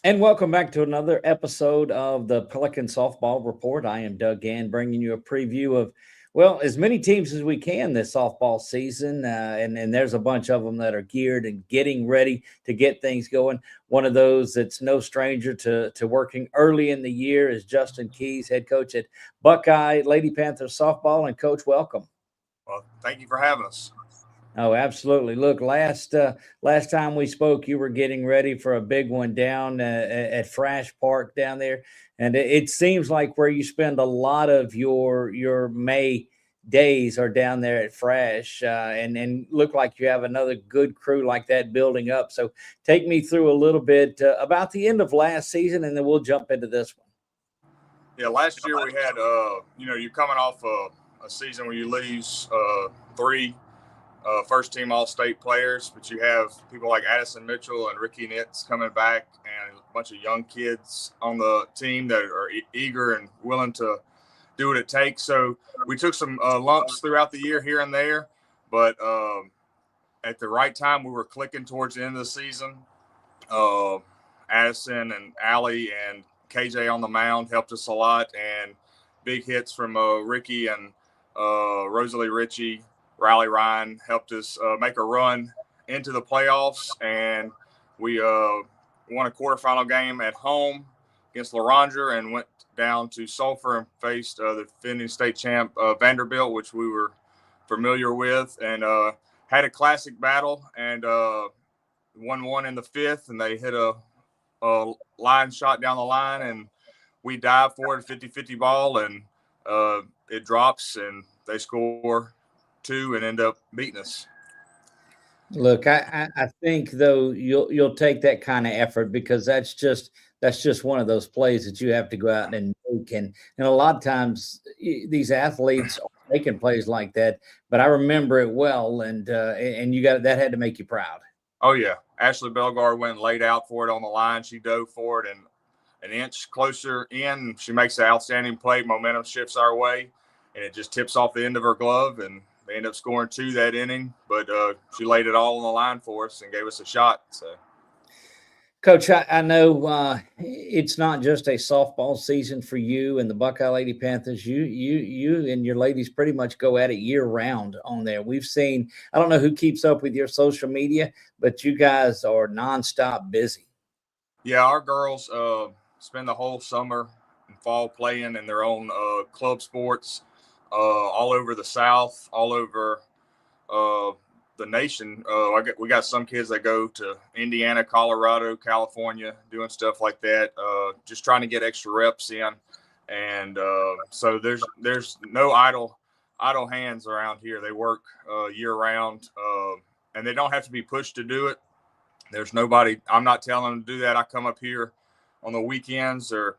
And welcome back to another episode of the Pelican Softball Report. I am Doug Gann, bringing you a preview of, well, as many teams as we can this softball season. And there's a bunch of them that are geared and getting ready to get things going. One of those that's no stranger to working early in the year is Justin Keys, head coach at Buckeye Lady Panthers softball. And Coach, welcome. Well, thank you for having us. Oh, absolutely. Look, last time we spoke, you were getting ready for a big one down at Frash Park down there, and it seems like where you spend a lot of your May days are down there at Frash, and look like you have another good crew like that building up. So take me through a little bit about the end of last season, and then we'll jump into this one. Yeah, last year we had, you're coming off a season where you lose three first team All-State players, but you have people like Addison Mitchell and Ricky Nitz coming back and a bunch of young kids on the team that are eager and willing to do what it takes. So we took some lumps throughout the year here and there, but at the right time we were clicking towards the end of the season. Addison and Allie and KJ on the mound helped us a lot, and big hits from Ricky and Rosalie Ritchie, Riley Ryan helped us make a run into the playoffs, and we won a quarterfinal game at home against LaRondre and went down to Sulphur and faced the defending state champ Vanderbilt, which we were familiar with, and had a classic battle and won one in the fifth, and they hit a line shot down the line, and we dive for it, 50-50 ball, and it drops, and they score two and end up beating us. Look, I think though you'll take that kind of effort because that's just one of those plays that you have to go out and make, and a lot of times these athletes are making plays like that, but I remember it well, and you got that had to make you proud. Oh yeah, Ashley Belgard went and laid out for it on the line. She dove for it, and an inch closer in, she makes an outstanding play. Momentum shifts our way, and it just tips off the end of her glove, and they end up scoring two that inning, but she laid it all on the line for us and gave us a shot. So, Coach, I know it's not just a softball season for you and the Buckeye Lady Panthers. You and your ladies pretty much go at it year round on there. We've seen. I don't know who keeps up with your social media, but you guys are nonstop busy. yeah, our girls spend the whole summer and fall playing in their own club sports all over the South, all over uh, the nation. We got some kids that go to Indiana, Colorado, California, doing stuff like that, just trying to get extra reps in. And so there's no idle hands around here. They work year round, and they don't have to be pushed to do it. There's nobody. I'm not telling them to do that. I come up here on the weekends or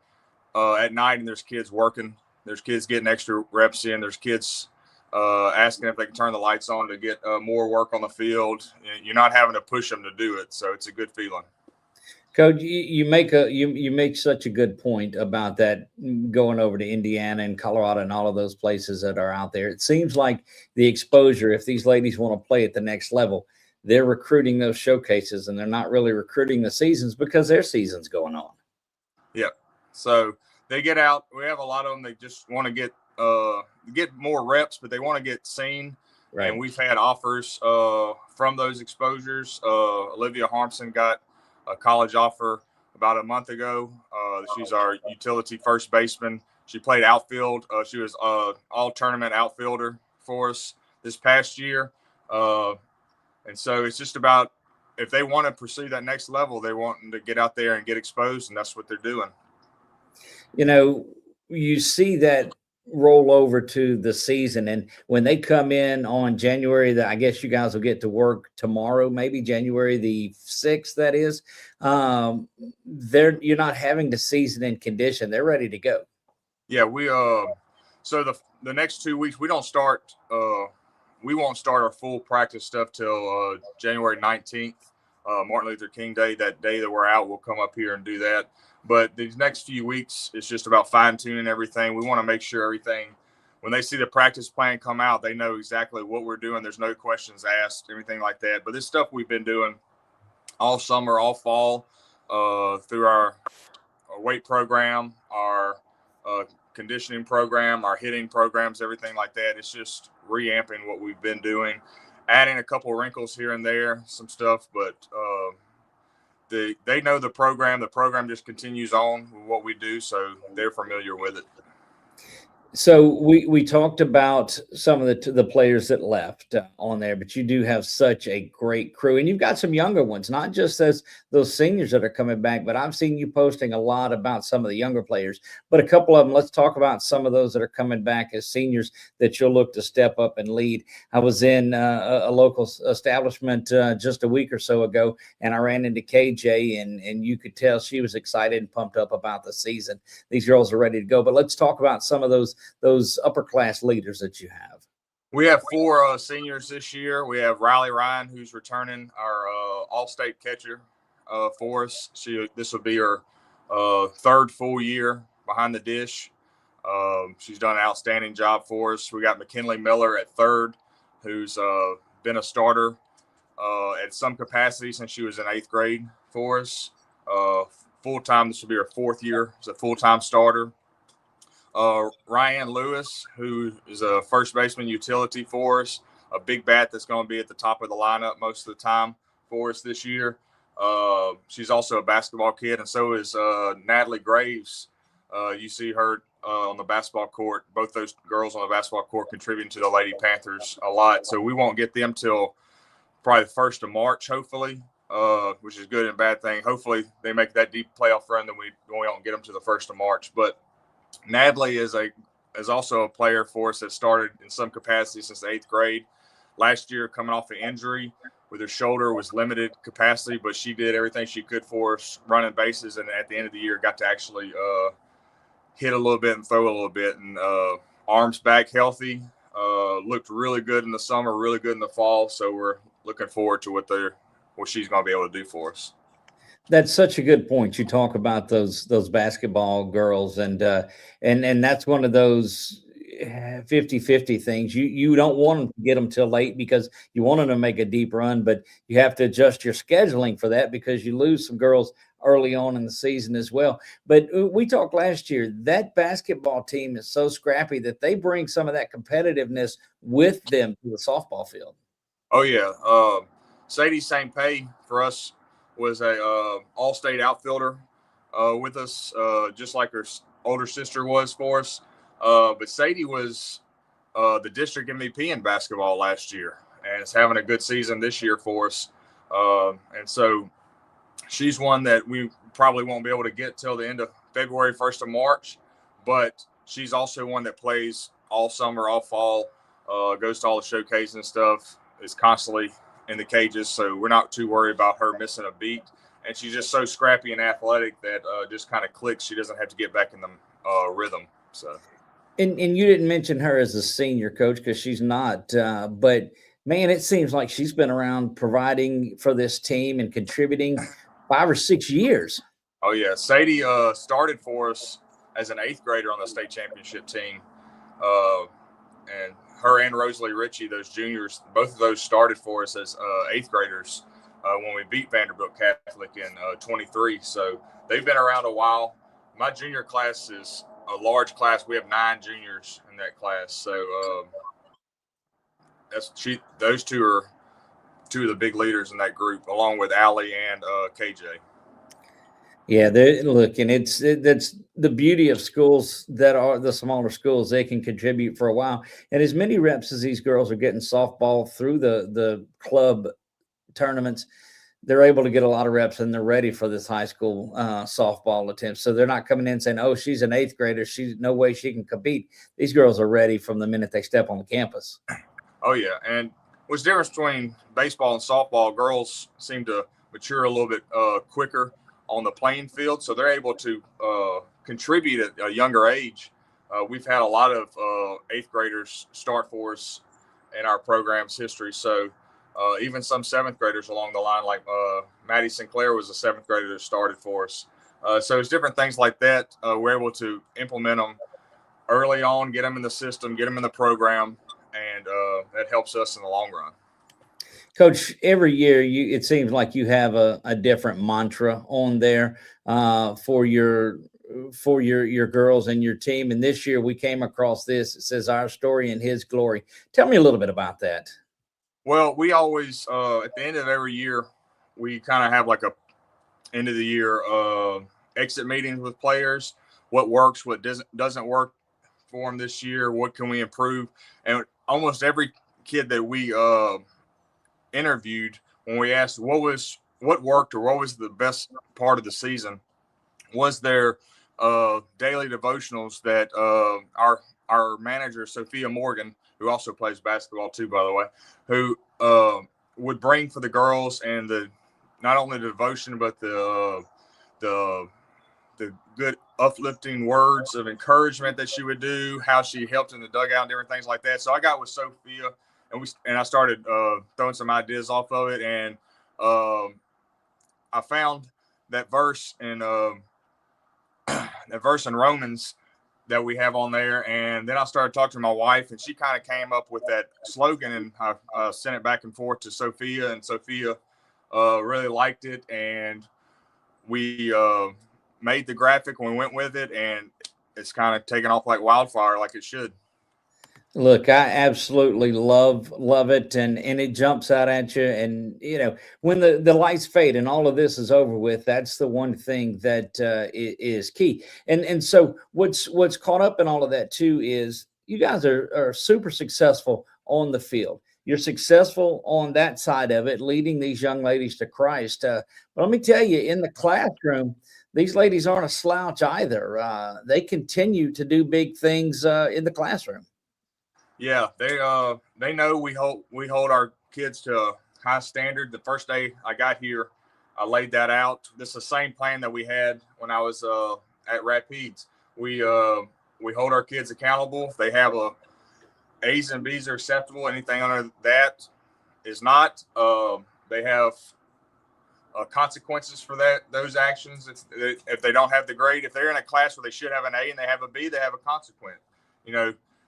at night, and there's kids working. There's kids getting extra reps in. There's kids asking if they can turn the lights on to get more work on the field. You're not having to push them to do it, so it's a good feeling. Coach, you make such a good point about that going over to Indiana and Colorado and all of those places that are out there. It seems like the exposure, if these ladies want to play at the next level, they're recruiting those showcases and they're not really recruiting the seasons because their season's going on. Yeah. So they get out. We have a lot of them. They just want to get more reps, but they want to get seen. Right. And we've had offers from those exposures. Olivia Harmson got a college offer about a month ago. She's our utility first baseman. She played outfield. She was all tournament outfielder for us this past year. And so it's just about if they want to pursue that next level, they want to get out there and get exposed, and that's what they're doing. You know, you see that roll over to the season, and when they come in on January, I guess you guys will get to work tomorrow, maybe January the 6th. That is, you're not having the season in condition; they're ready to go. Yeah, we so the next 2 weeks we don't start. We won't start our full practice stuff till January 19th, Martin Luther King Day. That day that we're out, we'll come up here and do that. But these next few weeks, it's just about fine-tuning everything. We want to make sure everything, when they see the practice plan come out, they know exactly what we're doing. There's no questions asked, everything like that. But this stuff we've been doing all summer, all fall, through our weight program, our conditioning program, our hitting programs, everything like that. It's just reamping what we've been doing, adding a couple of wrinkles here and there, some stuff, but they know the program. The program just continues on with what we do, so they're familiar with it. So we talked about some of the players that left on there, but you do have such a great crew, and you've got some younger ones, not just as those seniors that are coming back, but I've seen you posting a lot about some of the younger players. But a couple of them, let's talk about some of those that are coming back as seniors that you'll look to step up and lead. I was in a local establishment just a week or so ago, and I ran into KJ, and you could tell she was excited and pumped up about the season. These girls are ready to go. But let's talk about some of those upper class leaders that you have. We have 4 seniors this year. We have Riley Ryan, who's returning, our all-state catcher for us. This will be her 3rd full year behind the dish. She's done an outstanding job for us. We got McKinley Miller at 3rd, who's been a starter at some capacity since she was in 8th grade for us. Full-time, this will be her 4th year as a full-time starter. Ryan Lewis, who is a first baseman utility for us, a big bat that's going to be at the top of the lineup most of the time for us this year. She's also a basketball kid, and so is Natalie Graves. You see her on the basketball court, both those girls on the basketball court contributing to the Lady Panthers a lot. So we won't get them till probably the 1st of March, hopefully, which is a good and bad thing. Hopefully they make that deep playoff run, then we won't get them to the 1st of March. But Natalie is also a player for us that started in some capacity since the 8th grade. Last year, coming off an injury with her shoulder, was limited capacity, but she did everything she could for us, running bases, and at the end of the year got to actually hit a little bit and throw a little bit. And arms back healthy, looked really good in the summer, really good in the fall. So we're looking forward to what she's going to be able to do for us. That's such a good point. You talk about those basketball girls, and that's one of those 50-50 things. You don't want them to get them till late because you want them to make a deep run, but you have to adjust your scheduling for that because you lose some girls early on in the season as well. But we talked last year, that basketball team is so scrappy that they bring some of that competitiveness with them to the softball field. Oh yeah. Sadie St. Pay for us was a all-state outfielder with us, just like her older sister was for us. But Sadie was the district MVP in basketball last year and is having a good season this year for us. And so she's one that we probably won't be able to get till the end of February, 1st of March. But she's also one that plays all summer, all fall, goes to all the showcases and stuff, is constantly in the cages, so we're not too worried about her missing a beat. And she's just so scrappy and athletic that just kind of clicks. She doesn't have to get back in the rhythm. So, and you didn't mention her as a senior coach because she's not, but man, it seems like she's been around providing for this team and contributing 5 or 6 years. Oh yeah, Sadie started for us as an 8th grader on the state championship team, and her and Rosalie Ritchie, those juniors, both of those started for us as 8th graders when we beat Vanderbilt Catholic in 23. So they've been around a while. My junior class is a large class. We have 9 juniors in that class. So those two are 2 of the big leaders in that group, along with Allie and KJ. Yeah, look, and that's the beauty of schools that are the smaller schools. They can contribute for a while, and as many reps as these girls are getting softball through the club tournaments, they're able to get a lot of reps, and they're ready for this high school softball attempt. So they're not coming in saying, "Oh, she's an 8th grader. She's no way she can compete." These girls are ready from the minute they step on the campus. Oh yeah, and what's the difference between baseball and softball? Girls seem to mature a little bit quicker on the playing field, so they're able to contribute at a younger age. We've had a lot of 8th graders start for us in our program's history, so even some 7th graders along the line, like Maddie Sinclair was a 7th grader that started for us. So it's different things like that. We're able to implement them early on, get them in the system, get them in the program, and that helps us in the long run. Coach, every year it seems like you have a different mantra on there for your girls and your team. And this year we came across this. It says our story and his glory. Tell me a little bit about that. Well, we always at the end of every year, we kind of have like a end of the year exit meetings with players. What works, what doesn't work for them this year. What can we improve? And almost every kid that we interviewed, when we asked what worked or what was the best part of the season, was their daily devotionals that our manager Sophia Morgan, who also plays basketball too, by the way, who would bring for the girls, and the not only the devotion but the good uplifting words of encouragement that she would do, how she helped in the dugout and different things like that. So I got with Sophia, and I started throwing some ideas off of it, and I found that verse in Romans that we have on there, and then I started talking to my wife, and she kind of came up with that slogan, and I sent it back and forth to Sophia, and Sophia really liked it, and we made the graphic and we went with it, and it's kind of taken off like wildfire, like it should. Look, I absolutely love it, and it jumps out at you. And when the lights fade and all of this is over with, that's the one thing that is key. And so what's caught up in all of that too is you guys are super successful on the field. You're successful on that side of it, leading these young ladies to Christ. But let me tell you, in the classroom, these ladies aren't a slouch either. They continue to do big things in the classroom. Yeah, they know we hold our kids to a high standard. The first day I got here, I laid that out. This is the same plan that we had when I was at Rapides. We hold our kids accountable. If they have A's and B's are acceptable. Anything under that is not. They have consequences for those actions. If they don't have the grade, if they're in a class where they should have an A and they have a B, they have a consequence.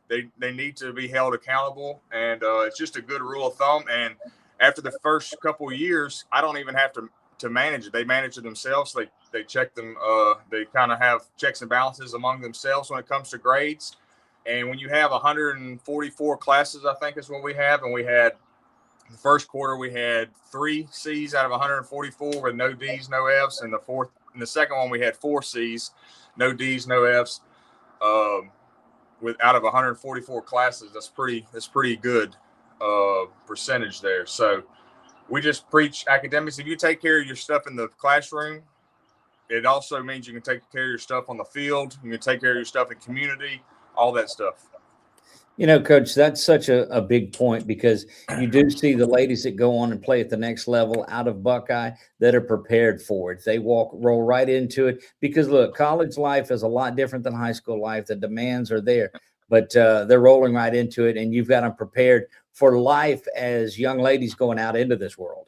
They need to be held accountable, and it's just a good rule of thumb. And after the first couple of years, I don't even have to manage it. They manage it themselves. They check them. They kind of have checks and balances among themselves when it comes to grades. And when you have 144 classes, I think is what we have, and we had the first quarter we had 3 C's out of 144 with no D's, no F's, and the second one we had 4 C's, no D's, no F's. Out of 144 classes, that's pretty good percentage there. So we just preach academics. If you take care of your stuff in the classroom, it also means you can take care of your stuff on the field. You can take care of your stuff in community, all that stuff. Coach, that's such a big point, because you do see the ladies that go on and play at the next level out of Buckeye that are prepared for it. They roll right into it, because look, college life is a lot different than high school life. The demands are there, but they're rolling right into it, and you've got them prepared for life as young ladies going out into this world.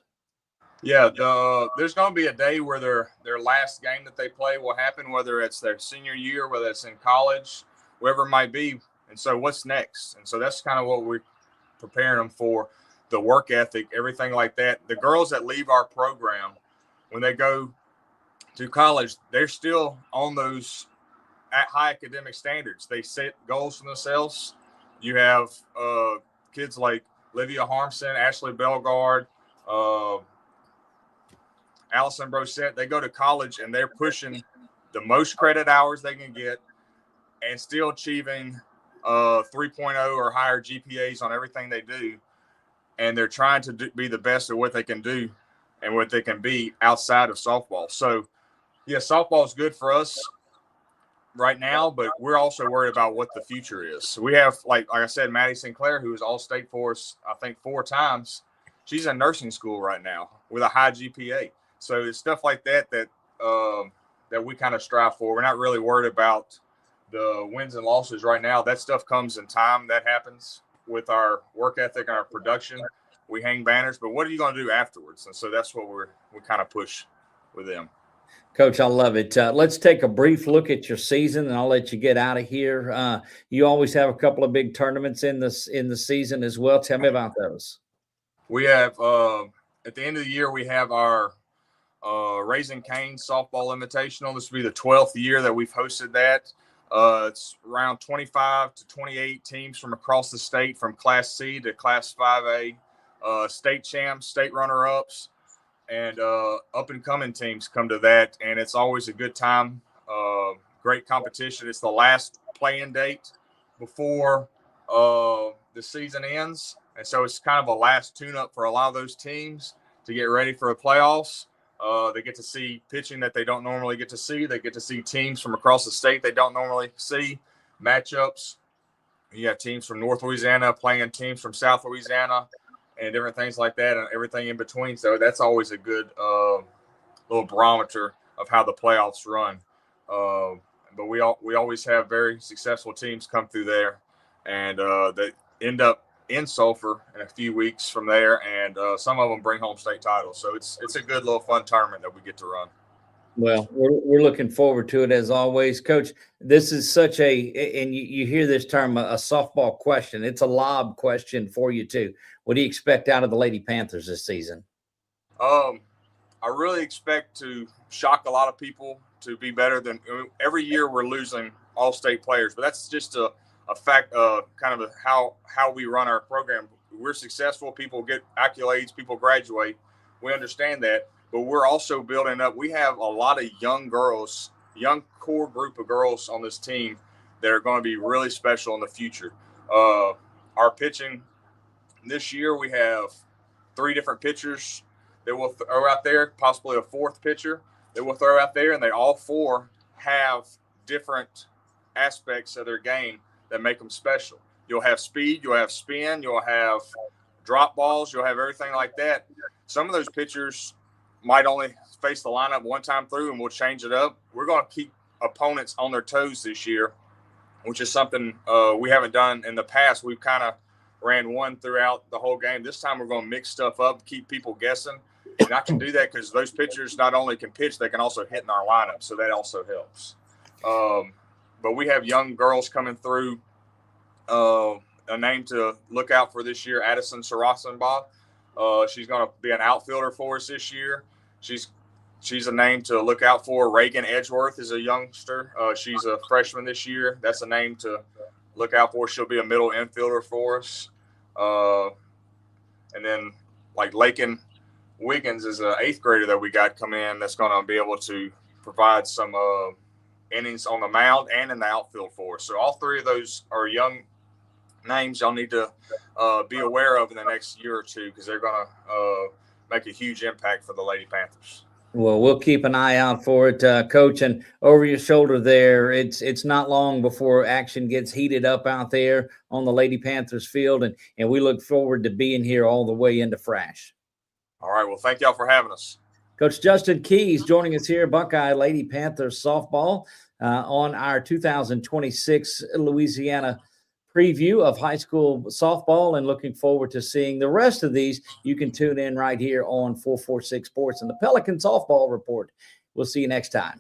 Yeah, there's going to be a day where their last game that they play will happen, whether it's their senior year, whether it's in college, wherever it might be. And so what's next? And so that's kind of what we're preparing them for, the work ethic, everything like that. The girls that leave our program, when they go to college, they're still on those high academic standards. They set goals for themselves. You have kids like Livia Harmson, Ashley Bellegarde, Allison Brosette. They go to college and they're pushing the most credit hours they can get and still achieving 3.0 or higher GPAs on everything they do. And they're trying to be the best at what they can do and what they can be outside of softball. So, yeah, softball is good for us right now, but we're also worried about what the future is. So we have, like I said, Maddie Sinclair, who is all-state for us, I think 4 times. She's in nursing school right now with a high GPA. So it's stuff like that that we kind of strive for. We're not really worried about the wins and losses right now. That stuff comes in time. That happens with our work ethic and our production. We hang banners, but what are you going to do afterwards? And so that's what we kind of push with them. Coach, I love it. Let's take a brief look at your season, and I'll let you get out of here. You always have a couple of big tournaments in the season as well. Tell me about those. We have at the end of the year, we have our Raising Cane's Softball Invitational. This will be the 12th year that we've hosted that. It's around 25 to 28 teams from across the state, from Class C to Class 5A, state champs, state runner-ups, and up-and-coming teams come to that, and it's always a good time. Great competition. It's the last play-in date before the season ends, and so it's kind of a last tune-up for a lot of those teams to get ready for the playoffs. They get to see pitching that they don't normally get to see. They get to see teams from across the state they don't normally see, matchups. You have teams from North Louisiana playing teams from South Louisiana and different things like that, and everything in between. So that's always a good little barometer of how the playoffs run. But we always have very successful teams come through there, and they end up in Sulphur in a few weeks from there, and some of them bring home state titles. So it's a good little fun tournament that we get to run. Well, we're looking forward to it as always, Coach. This is such and you hear this term, a softball question. It's a lob question for you too. What do you expect out of the Lady Panthers this season? I really expect to shock a lot of people, to be better than every year. We're losing all-state players, but that's just a fact, kind of how we run our program. We're successful. People get accolades. People graduate. We understand that, but we're also building up. We have a lot of young girls, young core group of girls on this team that are going to be really special in the future. Our pitching this year, we have 3 different pitchers that will throw out there, possibly a 4th pitcher that will throw out there, and they all 4 have different aspects of their game that make them special. You'll have speed, you'll have spin, you'll have drop balls, you'll have everything like that. Some of those pitchers might only face the lineup one time through, and we'll change it up. We're going to keep opponents on their toes this year, which is something we haven't done in the past. We've kind of ran one throughout the whole game. This time we're going to mix stuff up, keep people guessing. And I can do that because those pitchers not only can pitch, they can also hit in our lineup. So that also helps. But we have young girls coming through. A name to look out for this year, Addison Sarasenbaugh. She's going to be an outfielder for us this year. She's a name to look out for. Reagan Edgeworth is a youngster. She's a freshman this year. That's a name to look out for. She'll be a middle infielder for us. And then like Lakin Wiggins is an 8th grader that we got come in that's going to be able to provide some innings on the mound and in the outfield for us. So all 3 of those are young names y'all need to be aware of in the next year or two, because they're going to make a huge impact for the Lady Panthers. Well, we'll keep an eye out for it, Coach. And over your shoulder there, it's not long before action gets heated up out there on the Lady Panthers field, and we look forward to being here all the way into Frash. All right. Well, thank y'all for having us. Coach Justin Keys joining us here, Buckeye Lady Panthers softball, on our 2026 Louisiana preview of high school softball, and looking forward to seeing the rest of these. You can tune in right here on 446 Sports and the Pelican Softball Report. We'll see you next time.